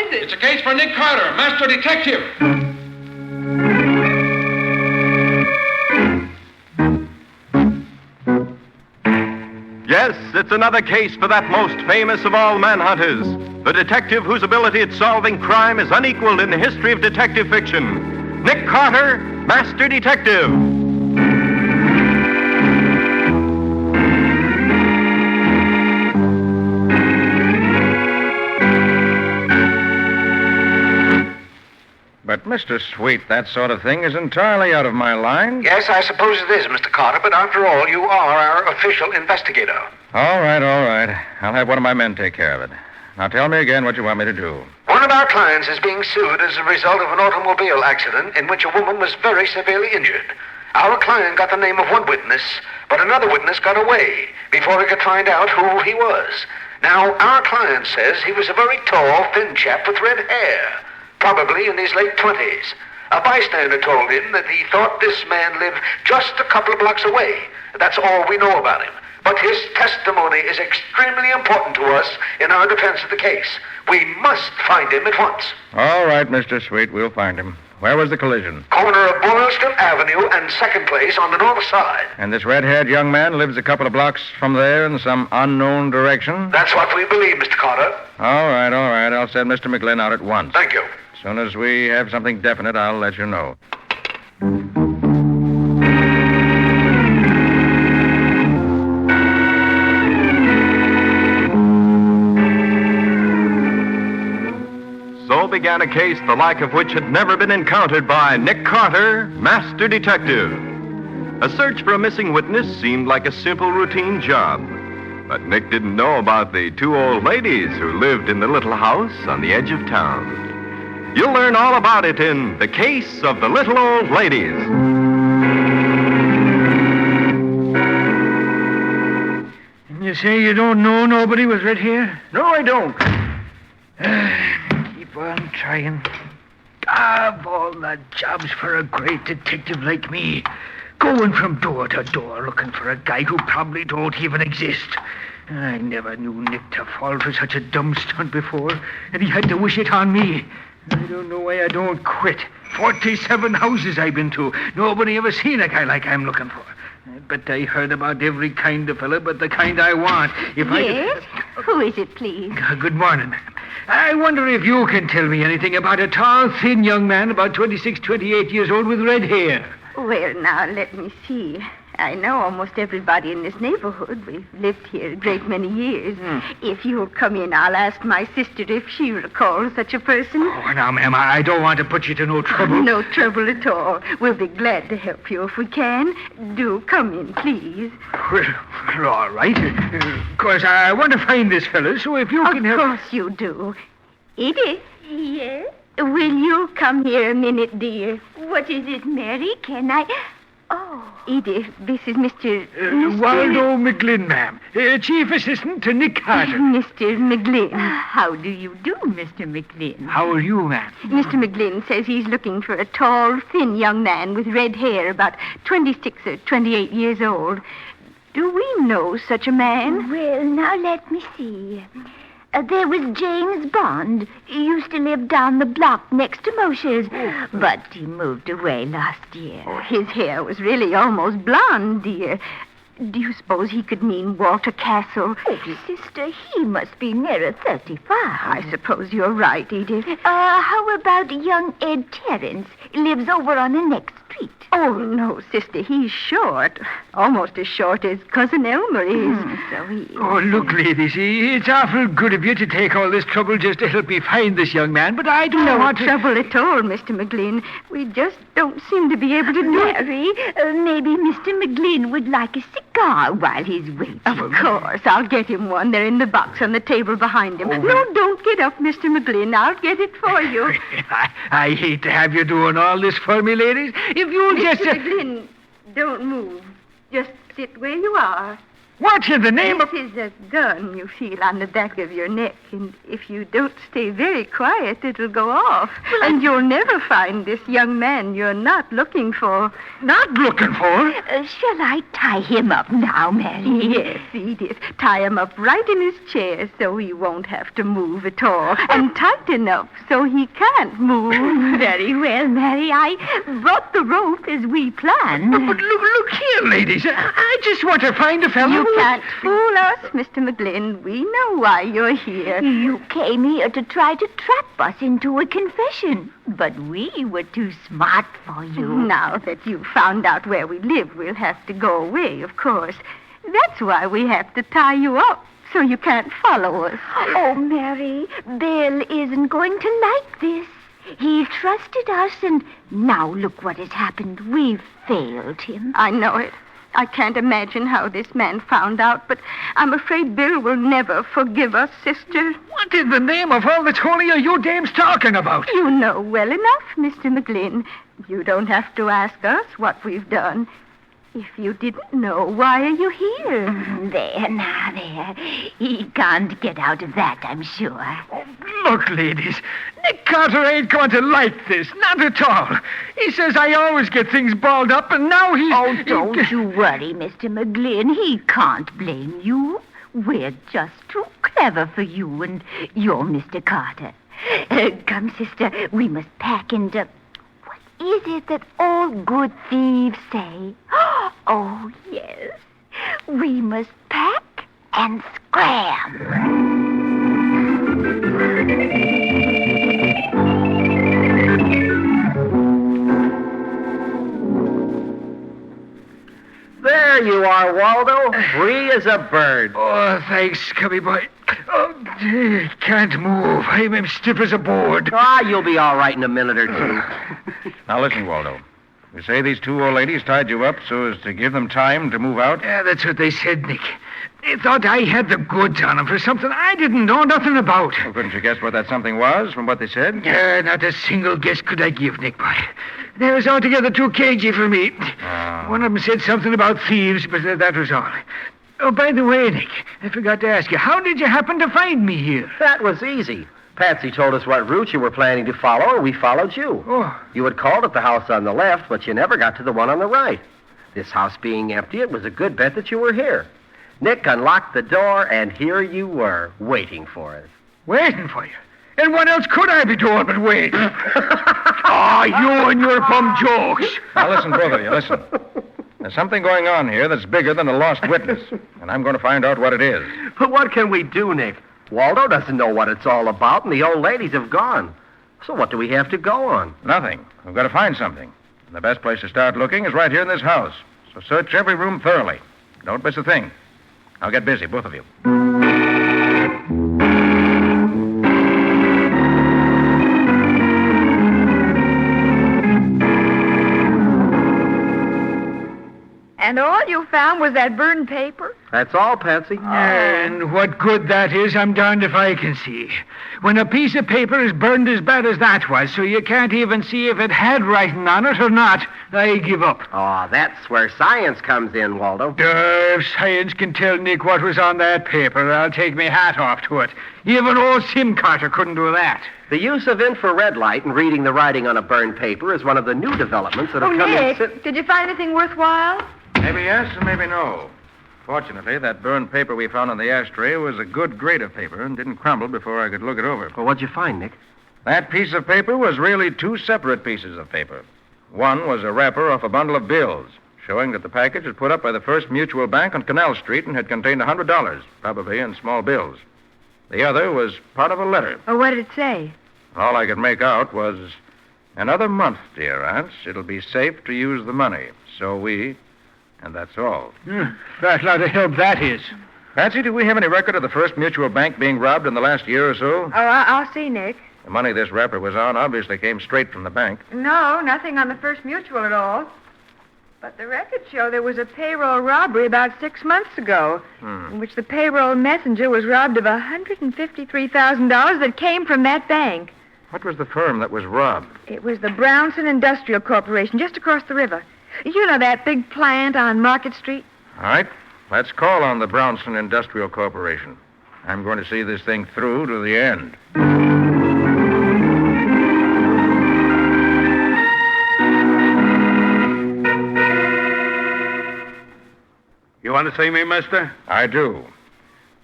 is it? It's a case for Nick Carter, Master Detective. Yes, it's another case for that most famous of all manhunters, the detective whose ability at solving crime is unequaled in the history of detective fiction. Nick Carter, Master Detective. But, Mr. Sweet, that sort of thing is entirely out of my line. Yes, I suppose it is, Mr. Carter, but after all, you are our official investigator. All right. I'll have one of my men take care of it. Now tell me again what you want me to do. One of our clients is being sued as a result of an automobile accident in which a woman was very severely injured. Our client got the name of one witness, but another witness got away before he could find out who he was. Now, our client says he was a very tall, thin chap with red hair, probably in his late 20s. A bystander told him that he thought this man lived just a couple of blocks away. That's all we know about him. But his testimony is extremely important to us in our defense of the case. We must find him at once. All right, Mr. Sweet, we'll find him. Where was the collision? Corner of Boylston Avenue and 2nd Place on the north side. And this red-haired young man lives a couple of blocks from there in some unknown direction? That's what we believe, Mr. Carter. All right. I'll send Mr. McGlynn out at once. Thank you. As soon as we have something definite, I'll let you know. So began a case the like of which had never been encountered by Nick Carter, Master Detective. A search for a missing witness seemed like a simple routine job. But Nick didn't know about the two old ladies who lived in the little house on the edge of town. You'll learn all about it in The Case of the Little Old Ladies. You say you don't know nobody with red hair? No, I don't. Keep on trying. Of all the jobs for a great detective like me, going from door to door looking for a guy who probably don't even exist. I never knew Nick to fall for such a dumb stunt before, and he had to wish it on me. I don't know why I don't quit. 47 houses I've been to. Nobody ever seen a guy like I'm looking for. But I heard about every kind of fella but the kind I want. Yes? Who is it, please? Good morning, ma'am. I wonder if you can tell me anything about a tall, thin young man about 26, 28 years old with red hair. Well, now, let me see. I know almost everybody in this neighborhood. We've lived here a great many years. If you'll come in, I'll ask my sister if she recalls such a person. Oh, now, ma'am, I don't want to put you to no trouble. No trouble at all. We'll be glad to help you if we can. Do come in, please. Well, all right. Of course, I want to find this fellow, so if you can help... Of course you do. Edith? Yes? Will you come here a minute, dear? What is it, Mary? Can I... Oh, Edith, this is Mr. Waldo McGlynn, ma'am. Chief Assistant to Nick Carter. Mr. McGlynn. How do you do, Mr. McLean? How are you, ma'am? Mr. McGlynn says he's looking for a tall, thin young man with red hair, about 26 or 28 years old. Do we know such a man? Well, now let me see. There was James Bond. He used to live down the block next to Moshe's, but he moved away last year. Oh, his hair was really almost blonde, dear. Do you suppose he could mean Walter Castle? Oh, sister, he must be nearer 35. I suppose you're right, Edith. How about young Ed Terrence? He lives over on the next street. Oh, no, sister, he's short. Almost as short as Cousin Elmer is. So he is. Oh, look, ladies, it's awful good of you to take all this trouble just to help me find this young man, but I do not want to... No trouble at all, Mr. McGlynn. We just don't seem to be able to do it. Mary, maybe Mr. McGlynn would like a cigar while he's waiting. Of course, I'll get him one. They're in the box on the table behind him. No, don't get up, Mr. McGlynn. I'll get it for you. I hate to have you doing all this for me, ladies. If you'll Mr. just... McGlynn, don't move. Just sit where you are. What in the name of... This is a gun you feel on the back of your neck, and if you don't stay very quiet, it'll go off. And you'll never find this young man you're not looking for. Not looking for? Shall I tie him up now, Mary? Yes, Edith. Tie him up right in his chair so he won't have to move at all. And tight enough so he can't move. Very well, Mary. I brought the rope as we planned. But look here, ladies. I just want to find a fellow You who... can't fool us, Mr. McGlynn. We know why you're here. You came here to try to trap us into a confession, but we were too smart for you. Now that you've found out where we live, we'll have to go away, of course. That's why we have to tie you up, so you can't follow us. Oh, Mary, Bill isn't going to like this. He trusted us, and now look what has happened. We've failed him. I know it. I can't imagine how this man found out, but I'm afraid Bill will never forgive us, sister. What in the name of all that's holy are you dames talking about? You know well enough, Mr. McGlynn. You don't have to ask us what we've done. If you didn't know, why are you here? There. He can't get out of that, I'm sure. Oh, look, ladies, Nick Carter ain't going to like this, not at all. He says I always get things balled up, and now he's... Oh, don't you worry, Mr. McGlynn. He can't blame you. We're just too clever for you, and you're Mr. Carter. Come, sister, we must pack and... What is it that all good thieves say? Oh, yes. We must pack and scram. There you are, Waldo. Free as a bird. Oh, thanks, cubby boy. Oh, can't move. I'm as stiff as a board. Ah, you'll be all right in a minute or two. Now listen, Waldo. You say these two old ladies tied you up so as to give them time to move out? Yeah, that's what they said, Nick. They thought I had the goods on them for something I didn't know nothing about. Well, couldn't you guess what that something was from what they said? Not a single guess could I give, Nick boy. They was altogether too cagey for me. One of them said something about thieves, but that was all. Oh, by the way, Nick, I forgot to ask you, how did you happen to find me here? That was easy. Patsy told us what route you were planning to follow, and we followed you. Oh. You had called at the house on the left, but you never got to the one on the right. This house being empty, it was a good bet that you were here. Nick unlocked the door, and here you were, waiting for us. Waiting for you? And what else could I be doing but wait? You and your bum jokes. Now listen, both of you, listen. There's something going on here that's bigger than a lost witness, and I'm going to find out what it is. But what can we do, Nick? Waldo doesn't know what it's all about, and the old ladies have gone. So what do we have to go on? Nothing. We've got to find something. And the best place to start looking is right here in this house. So search every room thoroughly. Don't miss a thing. Now get busy, both of you. And all you found was that burned paper? That's all, Patsy. And what good that is, I'm darned if I can see. When a piece of paper is burned as bad as that was, so you can't even see if it had writing on it or not, I give up. Oh, that's where science comes in, Waldo. If science can tell Nick what was on that paper, I'll take my hat off to it. Even old Sim Carter couldn't do that. The use of infrared light in reading the writing on a burned paper is one of the new developments that have come Nick, in... did you find anything worthwhile? Maybe yes and maybe no. Fortunately, that burned paper we found on the ashtray was a good grade of paper and didn't crumble before I could look it over. Well, what'd you find, Nick? That piece of paper was really two separate pieces of paper. One was a wrapper off a bundle of bills, showing that the package was put up by the First Mutual Bank on Canal Street and had contained $100, probably in small bills. The other was part of a letter. Oh, what did it say? All I could make out was, "Another month, dear aunts. It'll be safe to use the money. So we..." And that's all. That lot of help that is. Patsy, do we have any record of the First Mutual Bank being robbed in the last year or so? Oh, I'll see, Nick. The money this wrapper was on obviously came straight from the bank. No, nothing on the First Mutual at all. But the records show there was a payroll robbery about 6 months ago, in which the payroll messenger was robbed of $153,000 that came from that bank. What was the firm that was robbed? It was the Brownson Industrial Corporation, just across the river. You know that big plant on Market Street? All right. Let's call on the Brownson Industrial Corporation. I'm going to see this thing through to the end. You want to see me, mister? I do.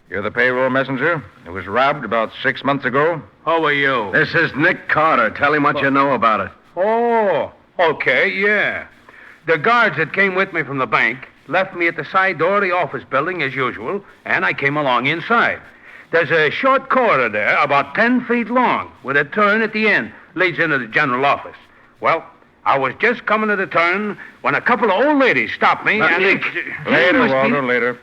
You're the payroll messenger who was robbed about 6 months ago? Who are you? This is Nick Carter. Tell him what you know about it. Oh, okay, yeah. The guards that came with me from the bank left me at the side door of the office building as usual, and I came along inside. There's a short corridor there, about 10 feet long, with a turn at the end, leads into the general office. Well, I was just coming to the turn when a couple of old ladies stopped me, and Later, Walter, later.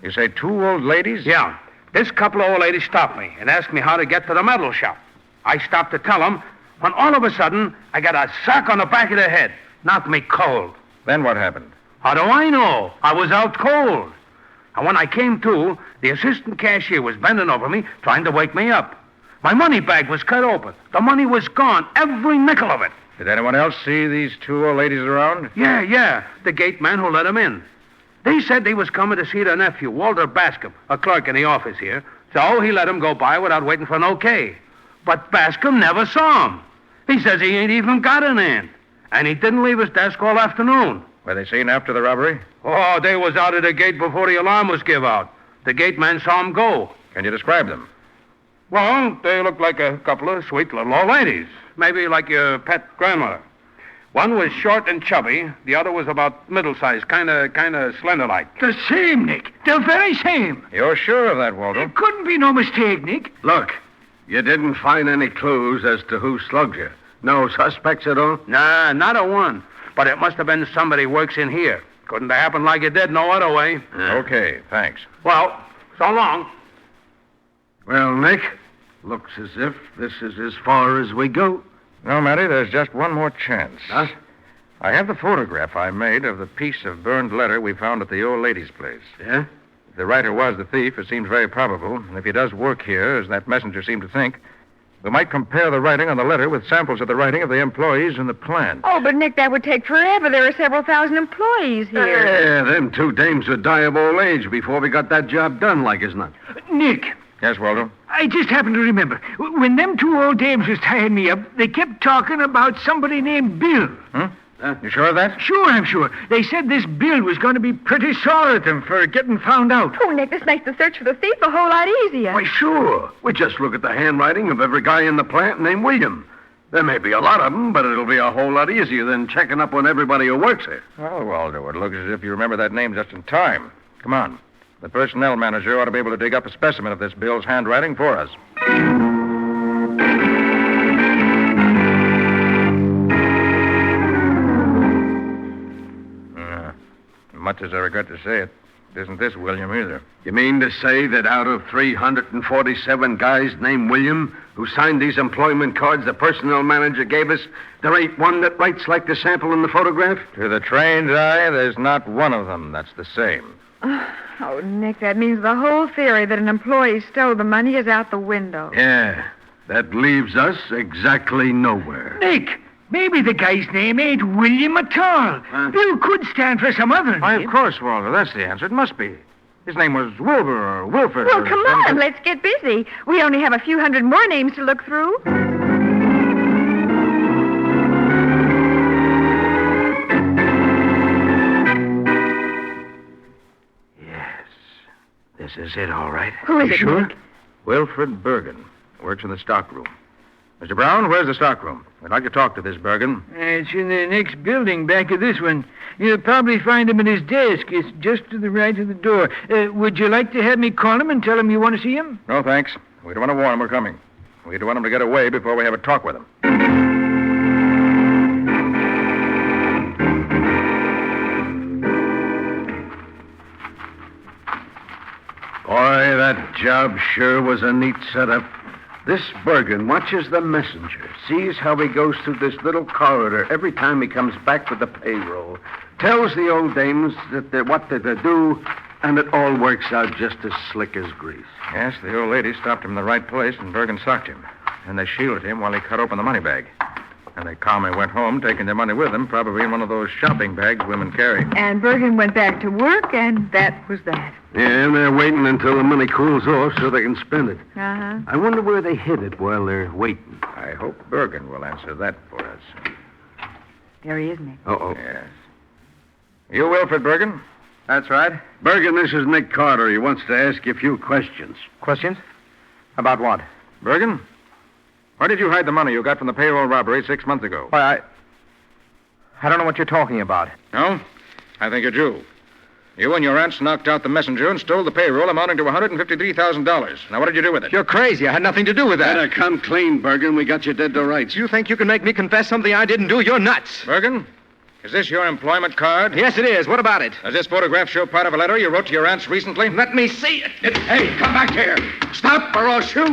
You say 2 old ladies? Yeah. This couple of old ladies stopped me and asked me how to get to the metal shop. I stopped to tell them, when all of a sudden, I got a sock on the back of the head. Knocked me cold. Then what happened? How do I know? I was out cold. And when I came to, the assistant cashier was bending over me, trying to wake me up. My money bag was cut open. The money was gone, every nickel of it. Did anyone else see these 2 old ladies around? Yeah. The gate man who let them in. They said they was coming to see their nephew, Walter Bascom, a clerk in the office here. So he let them go by without waiting for an okay. But Bascom never saw him. He says he ain't even got an aunt. And he didn't leave his desk all afternoon. Were they seen after the robbery? Oh, they was out of the gate before the alarm was give out. The gate man saw him go. Can you describe them? Well, they looked like a couple of sweet little old ladies. Maybe like your pet grandmother. One was short and chubby. The other was about middle-sized, kind of slender-like. The same, Nick. The very same. You're sure of that, Walter? There couldn't be no mistake, Nick. Look, you didn't find any clues as to who slugged you. No suspects at all? Nah, not a one. But it must have been somebody who works in here. Couldn't have happened like it did no other way. Okay, thanks. Well, so long. Well, Nick, looks as if this is as far as we go. No, Matty, there's just one more chance. Huh? I have the photograph I made of the piece of burned letter we found at the old lady's place. Yeah? If the writer was the thief, it seems very probable. And if he does work here, as that messenger seemed to think, we might compare the writing on the letter with samples of the writing of the employees in the plant. Oh, but Nick, that would take forever. There are several thousand employees here. Yeah, them 2 dames would die of old age before we got that job done, like as not. Nick, Yes, Walter? I just happened to remember. When them 2 old dames was tying me up, they kept talking about somebody named Bill. You sure of that? Sure, I'm sure. They said this Bill was going to be pretty sore at them for getting found out. Oh, Nick, this makes the search for the thief a whole lot easier. Why, sure. We just look at the handwriting of every guy in the plant named William. There may be a lot of them, but it'll be a whole lot easier than checking up on everybody who works here. Well, Walter, it looks as if you remember that name just in time. Come on. The personnel manager ought to be able to dig up a specimen of this Bill's handwriting for us. Much as I regret to say it, isn't this William either. You mean to say that out of 347 guys named William who signed these employment cards the personnel manager gave us, there ain't one that writes like the sample in the photograph? To the trained eye, there's not one of them that's the same. Oh, Nick, that means the whole theory that an employee stole the money is out the window. Yeah, that leaves us exactly nowhere. Nick, maybe the guy's name ain't William at all. Bill could stand for some other name. Why, of course, Walter. That's the answer. It must be. His name was Wilbur or Wilford. Well, or come something. on, let's get busy. We only have a few hundred more names to look through. This is it, all right. Who is You it, sure? Nick? Wilfred Bergen. Works in the stockroom. Mr. Brown, where's the stockroom? I'd like to talk to this Bergen. It's in the next building back of this one. You'll probably find him at his desk. It's just to the right of the door. Would you like to have me call him and tell him you want to see him? No, thanks. We don't want to warn him we're coming. We don't want him to get away before we have a talk with him. Boy, that job sure was a neat setup. This Bergen watches the messenger, sees how he goes through this little corridor every time he comes back with the payroll, tells the old dames what they're to do, and it all works out just as slick as grease. Yes, the old lady stopped him in the right place, and Bergen socked him. And they shielded him while he cut open the money bag. And they calmly went home, taking their money with them, probably in one of those shopping bags women carry. And Bergen went back to work, and that was that. Yeah, and they're waiting until the money cools off so they can spend it. Uh-huh. I wonder where they hid it while they're waiting. I hope Bergen will answer that for us. There he is, Nick. Uh-oh. Yes. You Wilfred Bergen? That's right. Bergen, this is Nick Carter. He wants to ask you a few questions. Questions? About what? Bergen? Where did you hide the money you got from the payroll robbery 6 months ago? Why, I don't know what you're talking about. No? I think you're Jew. You and your aunts knocked out the messenger and stole the payroll amounting to $153,000. Now, what did you do with it? You're crazy. I had nothing to do with that. Better come clean, Bergen. We got you dead to rights. You think you can make me confess something I didn't do? You're nuts. Bergen? Is this your employment card? Yes, it is. What about it? Does this photograph show part of a letter you wrote to your aunts recently? Let me see it. Hey, come back here. Stop or I'll shoot.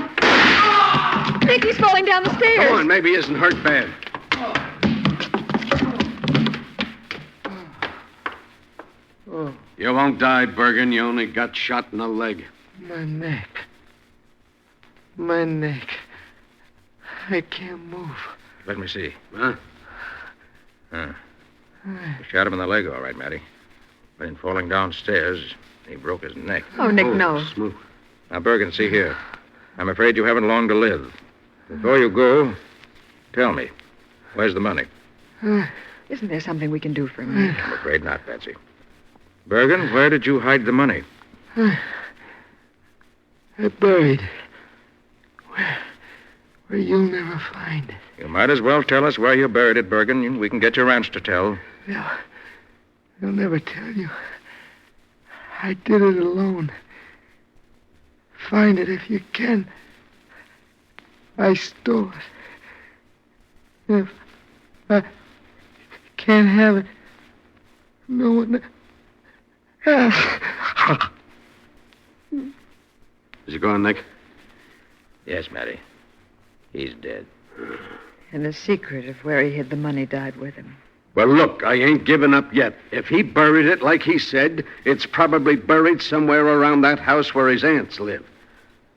Nick, he's falling down the stairs. Go on, maybe he isn't hurt bad. You won't die, Bergen. You only got shot in the leg. My neck. My neck. I can't move. Let me see. Huh? You shot him in the leg, all right, Matty. But in falling downstairs, he broke his neck. Oh, Nick, no. Smooth. Now, Bergen, see here. I'm afraid you haven't long to live. Before you go, tell me, where's the money? Isn't there something we can do for him, Nick? I'm afraid not, Patsy. Bergen, where did you hide the money? I buried it. Where you'll never find it. You might as well tell us where you buried it, Bergen. We can get your aunts to tell. They'll never tell you. I did it alone. Find it if you can. I stole it. If I can't have it, no one... Is he gone, Nick? Yes, Matty. He's dead. And the secret of where he hid the money died with him. Well, look, I ain't given up yet. If he buried it like he said, it's probably buried somewhere around that house where his aunts live.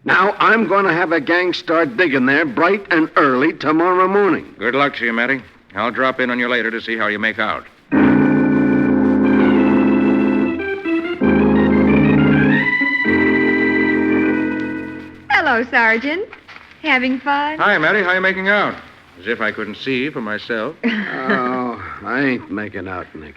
Now, I'm going to have a gang start digging there bright and early tomorrow morning. Good luck to you, Matty. I'll drop in on you later to see how you make out. Hello, Sergeant. Having fun? Hi, Matty. How you making out? As if I couldn't see for myself. Oh, I ain't making out, Nick.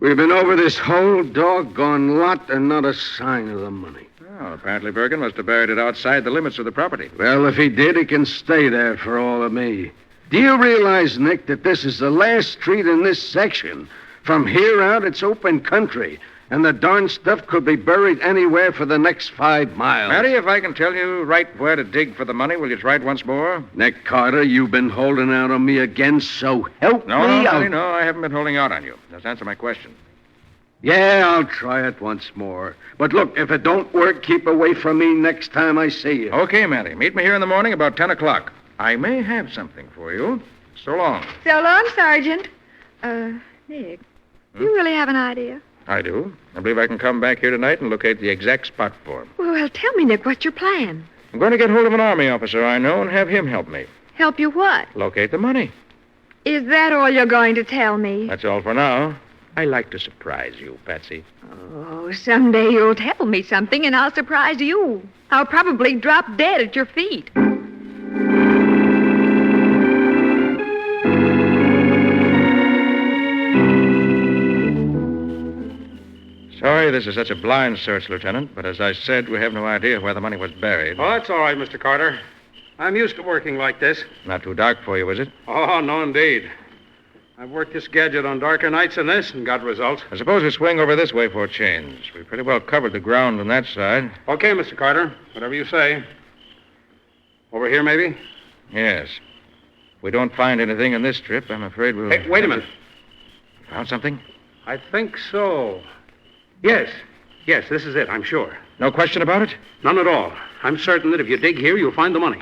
We've been over this whole doggone lot and not a sign of the money. Oh, apparently Bergen must have buried it outside the limits of the property. Well, if he did, he can stay there for all of me. Do you realize, Nick, that this is the last street in this section? From here out, it's open country, and the darn stuff could be buried anywhere for the next 5 miles. Matty, if I can tell you right where to dig for the money, will you try it once more? Nick Carter, you've been holding out on me again, so help No, me. Matty, no, I haven't been holding out on you. Just answer my question. Yeah, I'll try it once more. But look, if it don't work, keep away from me next time I see you. Okay, Matty. Meet me here in the morning about 10 o'clock. I may have something for you. So long. So long, Sergeant. Nick, you really have an idea? I do. I believe I can come back here tonight and locate the exact spot for him. Well, tell me, Nick, what's your plan? I'm going to get hold of an Army officer I know and have him help me. Help you what? Locate the money. Is that all you're going to tell me? That's all for now. I like to surprise you, Patsy. Oh, someday you'll tell me something and I'll surprise you. I'll probably drop dead at your feet. Sorry this is such a blind search, Lieutenant, but as I said, we have no idea where the money was buried. Oh, that's all right, Mr. Carter. I'm used to working like this. Not too dark for you, is it? Oh, no, indeed. I've worked this gadget on darker nights than this and got results. I suppose we swing over this way for a change. We pretty well covered the ground on that side. Okay, Mr. Carter. Whatever you say. Over here, maybe? Yes. If we don't find anything in this strip, I'm afraid we'll... Hey, wait a minute. Found something? I think so. Yes. Yes, this is it, I'm sure. No question about it? None at all. I'm certain that if you dig here, you'll find the money.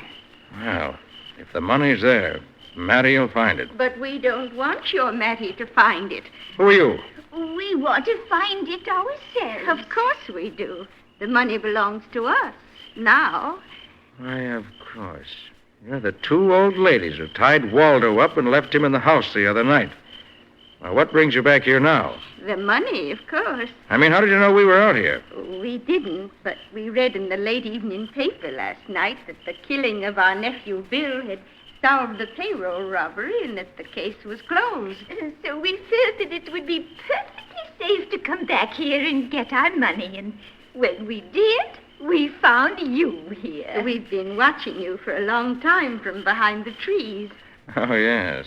Well, if the money's there, Matty will find it. But we don't want your Matty to find it. Who are you? We want to find it ourselves. Of course we do. The money belongs to us. Now. Why, of course. Yeah, the two old ladies who tied Waldo up and left him in the house the other night. Well, what brings you back here now? The money, of course. I mean, how did you know we were out here? We didn't, but we read in the late evening paper last night that the killing of our nephew Bill had solved the payroll robbery and that the case was closed. So we felt that it would be perfectly safe to come back here and get our money. And when we did, we found you here. We've been watching you for a long time from behind the trees. Oh, yes.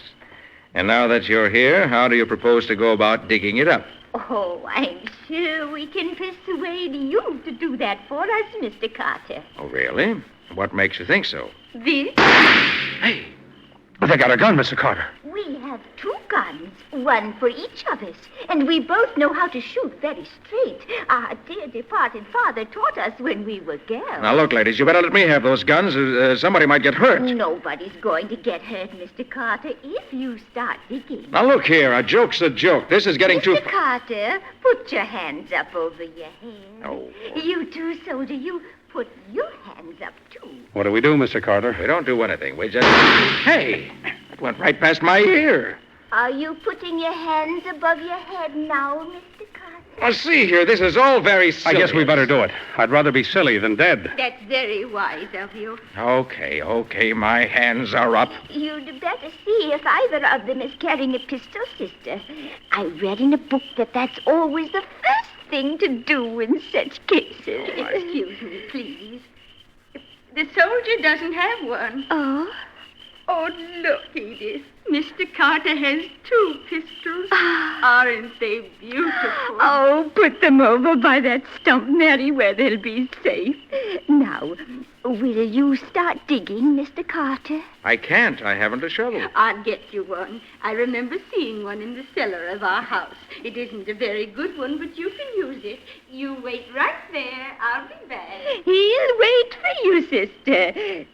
And now that you're here, how do you propose to go about digging it up? Oh, I'm sure we can persuade you to do that for us, Mr. Carter. Oh, really? What makes you think so? This? Hey, they got a gun, Mr. Carter. We have two guns, one for each of us, and we both know how to shoot very straight. Our dear departed father taught us when we were girls. Now, look, ladies, you better let me have those guns. Somebody might get hurt. Nobody's going to get hurt, Mr. Carter, if you start digging. Now, look here. A joke's a joke. This is getting too... Mr. Carter, put your hands up over your head. Oh. You too, soldier, you put your hands up, too. What do we do, Mr. Carter? We don't do anything. We just... Hey! It went right past my ear. Are you putting your hands above your head now, Mr. Carter? Now, see here. This is all very silly. I guess we better do it. I'd rather be silly than dead. That's very wise of you. Okay. My hands are up. You'd better see if either of them is carrying a pistol, sister. I read in a book that that's always the first thing to do in such cases. Excuse me, please. The soldier doesn't have one. Oh? Oh, look, Edith. Mr. Carter has two pistols. Aren't they beautiful? Oh, put them over by that stump, Mary, where they'll be safe. Now, will you start digging, Mr. Carter? I can't. I haven't a shovel. I'll get you one. I remember seeing one in the cellar of our house. It isn't a very good one, but you can use it. You wait right there. I'll be back. He'll wait for you, sister.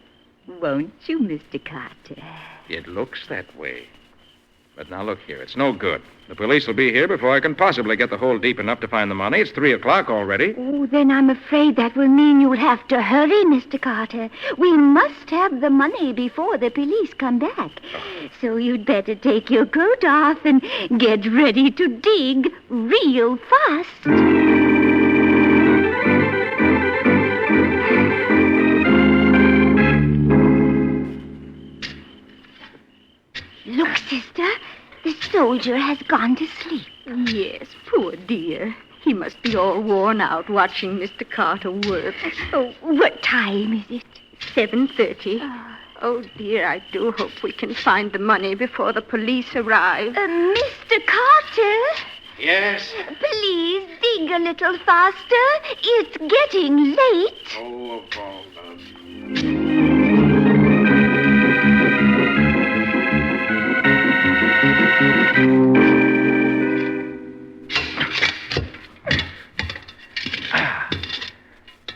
Won't you, Mr. Carter? It looks that way. But now look here. It's no good. The police will be here before I can possibly get the hole deep enough to find the money. It's 3 o'clock already. Oh, then I'm afraid that will mean you'll have to hurry, Mr. Carter. We must have the money before the police come back. So you'd better take your coat off and get ready to dig real fast. Look, sister, the soldier has gone to sleep. Yes, poor dear. He must be all worn out watching Mr. Carter work. Oh, what time is it? 7:30. Oh, dear, I do hope we can find the money before the police arrive. Mr. Carter? Yes? Please dig a little faster. It's getting late. Oh, Paul.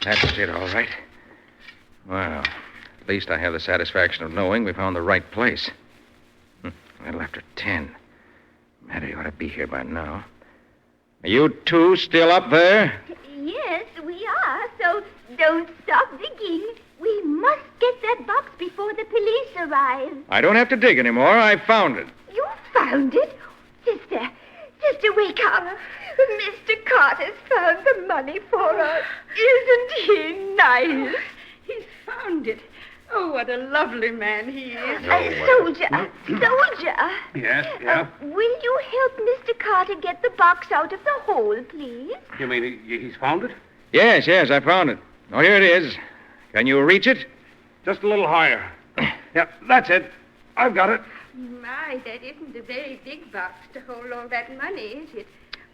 That's it, all right. Well, at least I have the satisfaction of knowing we found the right place. A little after 10. Matty ought to be here by now. Are you two still up there? Yes, we are, so don't stop digging. We must get that box before the police arrive. I don't have to dig anymore. I found it. You found it? Sister, wake up. Mr. Carter's found the money for us. Isn't he nice? He's found it. Oh, what a lovely man he is. Soldier. Yes, yeah? Will you help Mr. Carter get the box out of the hole, please? You mean he's found it? Yes, I found it. Oh, here it is. Can you reach it? Just a little higher. Yeah, that's it. I've got it. My, that isn't a very big box to hold all that money, is it?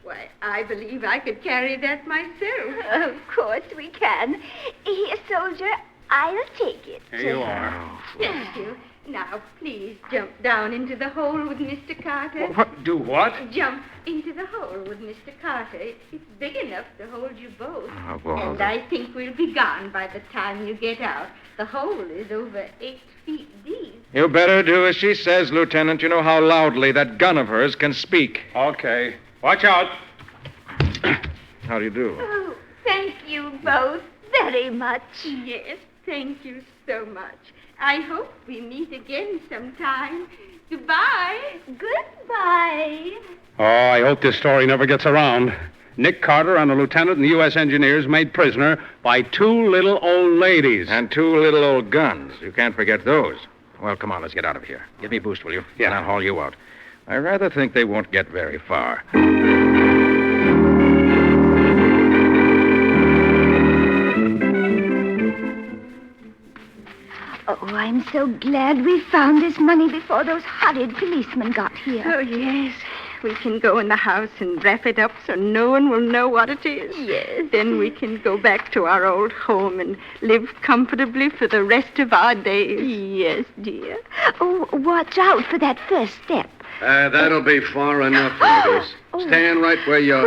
Why, I believe I could carry that myself. Of course we can. Here, soldier, I'll take it. Here you are. Thank you. Now, please jump down into the hole with Mr. Carter. What? Do what? Jump into the hole with Mr. Carter. It's big enough to hold you both. Oh, well, and I think we'll be gone by the time you get out. The hole is over 8 feet deep. You better do as she says, Lieutenant. You know how loudly that gun of hers can speak. Okay. Watch out. How do you do? Oh, thank you both very much. Yes, thank you so much. I hope we meet again sometime. Goodbye. Goodbye. Oh, I hope this story never gets around. Nick Carter and a lieutenant in the U.S. Engineers made prisoner by 2 little old ladies. And 2 little old guns. You can't forget those. Well, come on, let's get out of here. Give me a boost, will you? Yeah. And I'll haul you out. I rather think they won't get very far. Oh, I'm so glad we found this money before those horrid policemen got here. Oh, yes. We can go in the house and wrap it up so no one will know what it is. Yes. Then we can go back to our old home and live comfortably for the rest of our days. Yes, dear. Oh, watch out for that first step. That'll be far enough, ladies. Stand right where you are.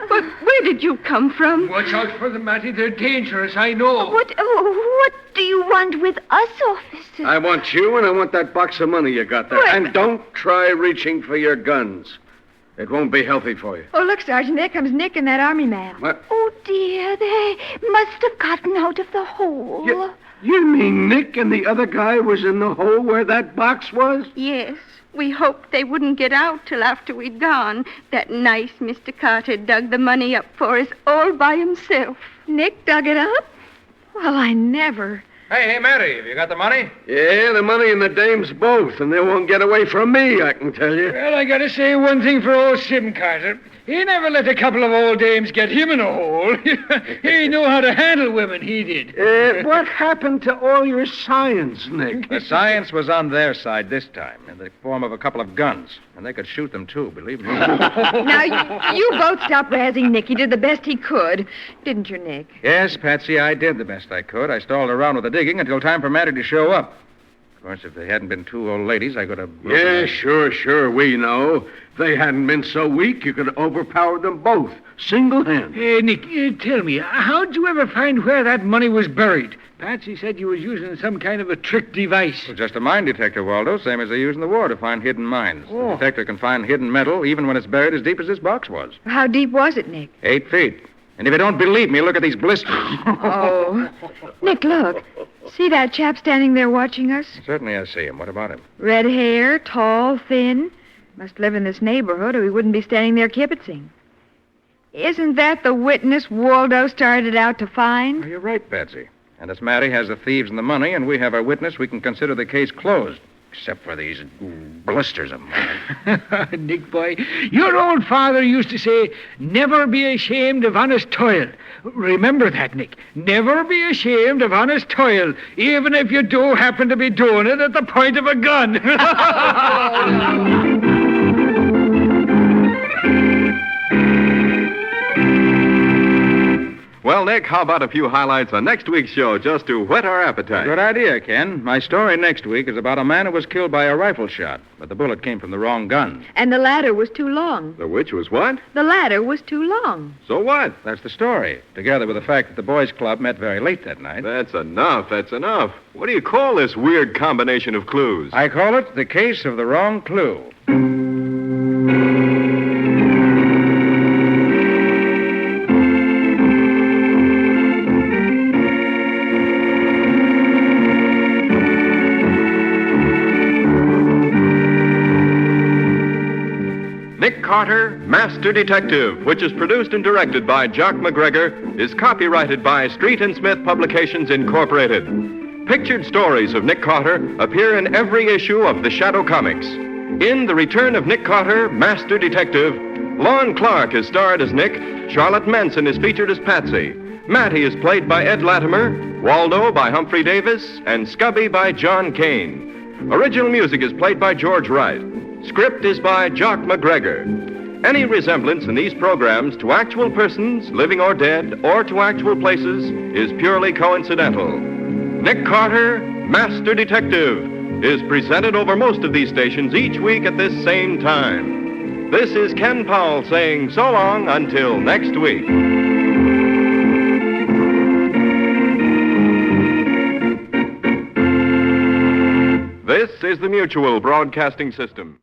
But where did you come from? Watch out for them, Matty. They're dangerous, I know. What do you want with us, officer? I want you, and I want that box of money you got there. What? And don't try reaching for your guns. It won't be healthy for you. Oh, look, Sergeant, there comes Nick and that army man. What? Oh, dear, they must have gotten out of the hole. You mean Nick and the other guy was in the hole where that box was? Yes. We hoped they wouldn't get out till after we'd gone. That nice Mr. Carter dug the money up for us all by himself. Nick dug it up? Well, I never. Hey, Matty, have you got the money? Yeah, the money and the dames both, and they won't get away from me, I can tell you. Well, I gotta say one thing for old Sim Carter. He never let a couple of old dames get him in a hole. He knew how to handle women, he did. What happened to all your science, Nick? The science was on their side this time, in the form of a couple of guns. And they could shoot them, too, believe me. Now, you both stop razzing Nick. He did the best he could. Didn't you, Nick? Yes, Patsy, I did the best I could. I stalled around with the digging until time for Matty to show up. Of course, if they hadn't been 2 old ladies, I could have... Yeah, sure, we know. If they hadn't been so weak, you could have overpowered them both, single-handed. Hey, Nick, tell me, how'd you ever find where that money was buried? Patsy said you was using some kind of a trick device. Well, just a mine detector, Waldo, same as they use in the war to find hidden mines. The detector can find hidden metal even when it's buried as deep as this box was. How deep was it, Nick? 8 feet. And if you don't believe me, look at these blisters. Oh. Nick, look. See that chap standing there watching us? Certainly I see him. What about him? Red hair, tall, thin. Must live in this neighborhood or he wouldn't be standing there kibitzing. Isn't that the witness Waldo started out to find? You're right, Patsy. And as Matty has the thieves and the money, and we have our witness, we can consider the case closed. Except for these blisters of mine. Nick, boy, your old father used to say, never be ashamed of honest toil. Remember that, Nick. Never be ashamed of honest toil, even if you do happen to be doing it at the point of a gun. Well, Nick, how about a few highlights on next week's show just to whet our appetite? Good idea, Ken. My story next week is about a man who was killed by a rifle shot, but the bullet came from the wrong gun. And the ladder was too long. The which was what? The ladder was too long. So what? That's the story, together with the fact that the boys' club met very late that night. That's enough. What do you call this weird combination of clues? I call it the case of the wrong clue. Nick Carter, Master Detective, which is produced and directed by Jock McGregor, is copyrighted by Street and Smith Publications, Incorporated. Pictured stories of Nick Carter appear in every issue of the Shadow Comics. In The Return of Nick Carter, Master Detective, Lon Clark is starred as Nick, Charlotte Manson is featured as Patsy, Matty is played by Ed Latimer, Waldo by Humphrey Davis, and Scubby by John Kane. Original music is played by George Wright. Script is by Jock McGregor. Any resemblance in these programs to actual persons, living or dead, or to actual places is purely coincidental. Nick Carter, Master Detective, is presented over most of these stations each week at this same time. This is Ken Powell saying so long until next week. This is the Mutual Broadcasting System.